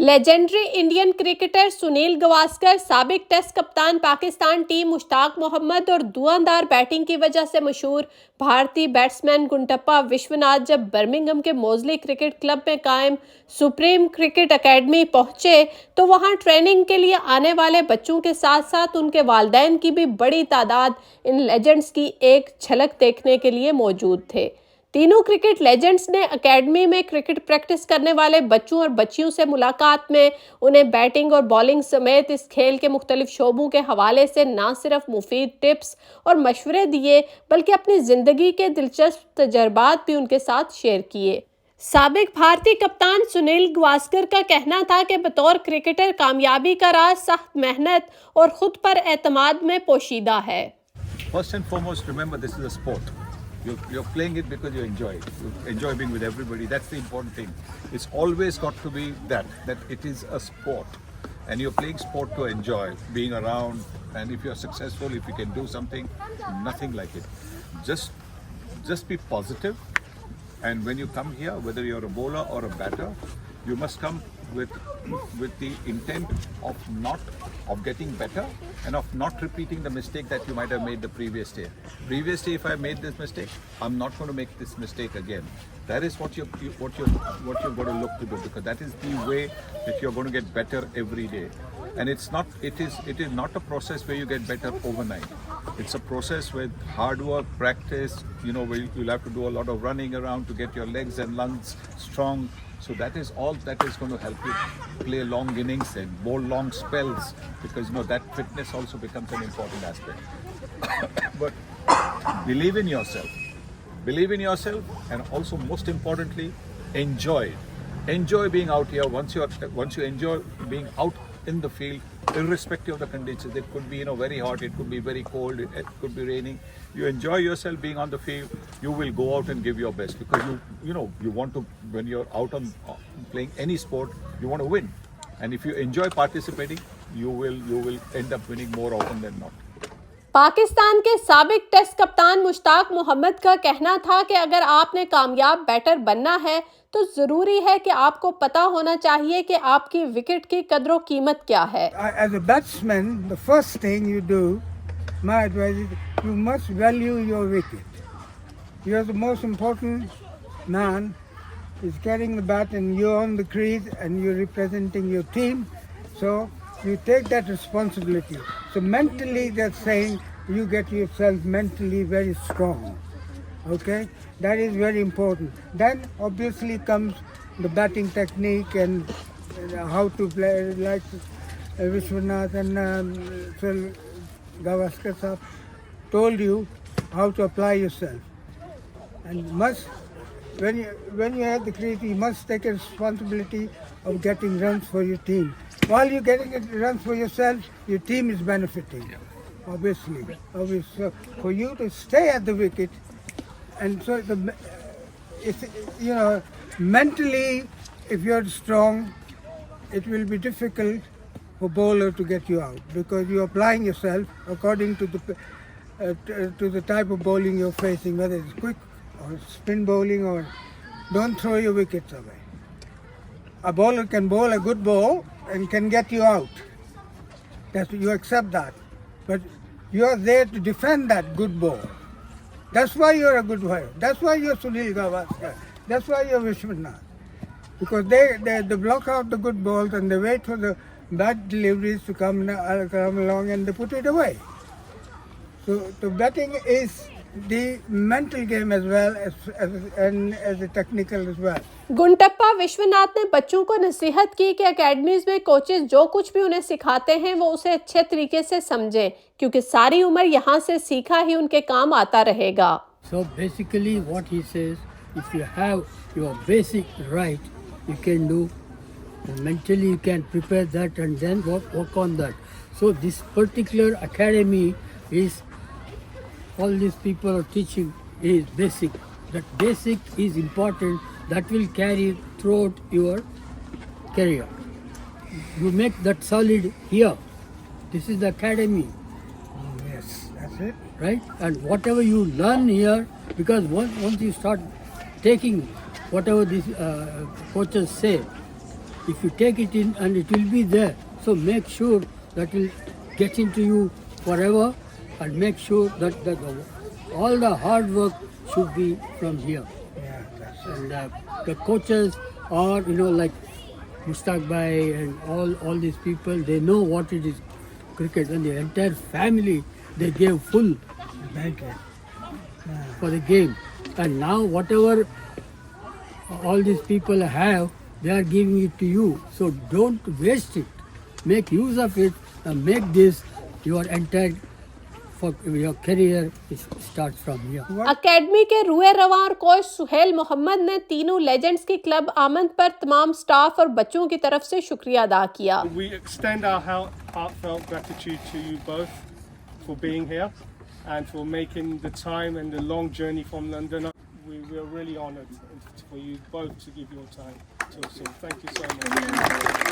Legendary Indian cricketer Sunil Gavaskar, साबिक test कप्तान Pakistan team Mushtaq Mohammad और धुआंधार बैटिंग की वजह से मशहूर भारतीय बैट्समैन गुंटप्पा विश्वनाथ जब बर्मिंघम के मोज़ली क्रिकेट क्लब में कायम सुप्रीम क्रिकेट एकेडमी पहुंचे तो वहां ट्रेनिंग के लिए आने वाले बच्चों के साथ साथ उनके वालिदैन की भी बड़ी तादाद इन लेजेंड्स की एक झलक देखने के लिए मौजूद थे। तीनों क्रिकेट लेजेंड्स ने एकेडमी में क्रिकेट प्रैक्टिस करने वाले बच्चों और बच्चियों से मुलाकात में उन्हें बैटिंग और बॉलिंग समेत इस खेल के मुख्तलिफ शोबों के हवाले से न सिर्फ मुफीद टिप्स और मशवरे दिए बल्कि अपनी ज़िंदगी के दिलचस्प तजर्बात भी उनके साथ शेयर किए। साबिक भारतीय कप्तान सुनील गावस्कर का कहना था कि बतौर क्रिकेटर कामयाबी का राज सख्त मेहनत और खुद पर एतमाद में पोशीदा है। First and foremost, remember this is a sport. You're playing it because you enjoy it. You enjoy being with everybody. That's the important thing. It's always got to be that it is a sport. And you're playing sport to enjoy being around. And if you're successful, if you can do something, nothing like it. Just be positive. And when you come here, whether you're a bowler or a batter, you must come with the intent of getting better and of not repeating the mistake that you might have made the previous day. Previous day, if I made this mistake, I'm not going to make this mistake again. That is what you're going to look to do, because that is the way that you're going to get better every day. And it is not a process where you get better overnight. It's a process with hard work, practice, where you'll have to do a lot of running around to get your legs and lungs strong. So that is all that is going to help you play long innings and bowl long spells, because that fitness also becomes an important aspect. But believe in yourself. Believe in yourself, and also most importantly, enjoy it. Enjoy being out here. Once you enjoy being out in the field, irrespective of the conditions, it could be very hot, it could be very cold, it could be raining. You enjoy yourself being on the field. You will go out and give your best, because you want to. When you're out on playing any sport, you want to win, and if you enjoy participating, you will end up winning more often than not. Pakistan के साबिक test कप्तान मुश्ताक मोहम्मद का कहना था कि अगर आपने कामयाब बैटर बनना है तो जरूरी है कि आपको पता होना चाहिए कि आपकी विकेट की कदर कीमत क्या है। As a batsman, the first thing you do, my advice is, you must value your wicket. You are the most important man. Is carrying the bat and you're on the crease and you're representing your team. So you take that responsibility. So mentally they're saying you get yourself mentally very strong. Okay? That is very important. Then obviously comes the batting technique and how to play, like Vishwanath and Gavaskar sahab told you how to apply yourself. And when you have the crease, you must take a responsibility of getting runs for your team. While you're getting runs for yourself, your team is benefiting. Obviously. So for you to stay at the wicket, and so mentally, if you're strong, it will be difficult for bowler to get you out, because you're applying yourself according to the type of bowling you're facing, whether it's quick or spin bowling, or don't throw your wickets away. A bowler can bowl a good ball and can get you out. You accept that. But you are there to defend that good ball. That's why you're a good player. That's why you're Sunil Gavaskar. That's why you're Vishwanath. Because they block out the good balls and they wait for the bad deliveries to come along and they put it away. So batting is the mental game as well as the technical as well. गुंटप्पा Vishwanath ने बच्चों को नसीहत की कि academies में coaches जो कुछ भी उन्हें सिखाते हैं वो उसे अच्छे तरीके से समझें, क्योंकि सारी उम्र यहाँ से सीखा ही उनके काम आता रहेगा। So basically what he says, if you have your basic right, you can do, mentally you can prepare that and then work on that. So this particular academy is, all these people are teaching is basic. That basic is important. That will carry throughout your career. You make that solid here. This is the academy. Yes, that's it. Right? And whatever you learn here, because once you start taking whatever these coaches say, if you take it in and it will be there. So make sure that will get into you forever, and make sure that all the hard work should be from here. Yeah, that's it. And the coaches are, like Mushtaq Bhai and all these people, they know what it is cricket, and the entire family, they gave full Thank you. for the game. And now whatever all these people have, they are giving it to you. So don't waste it. Make use of it and make this your entire, for your career starts from here. Academy के रुए रवां और coach Suhail Mohammad ने तीनों legends के club आमंद पर तमाम staff और बच्चों की तरफ से शुक्रिया अदा किया। We extend our heartfelt gratitude to you both for being here and for making the time and the long journey from London. We are really honoured for you both to give your time to us. So thank you so much.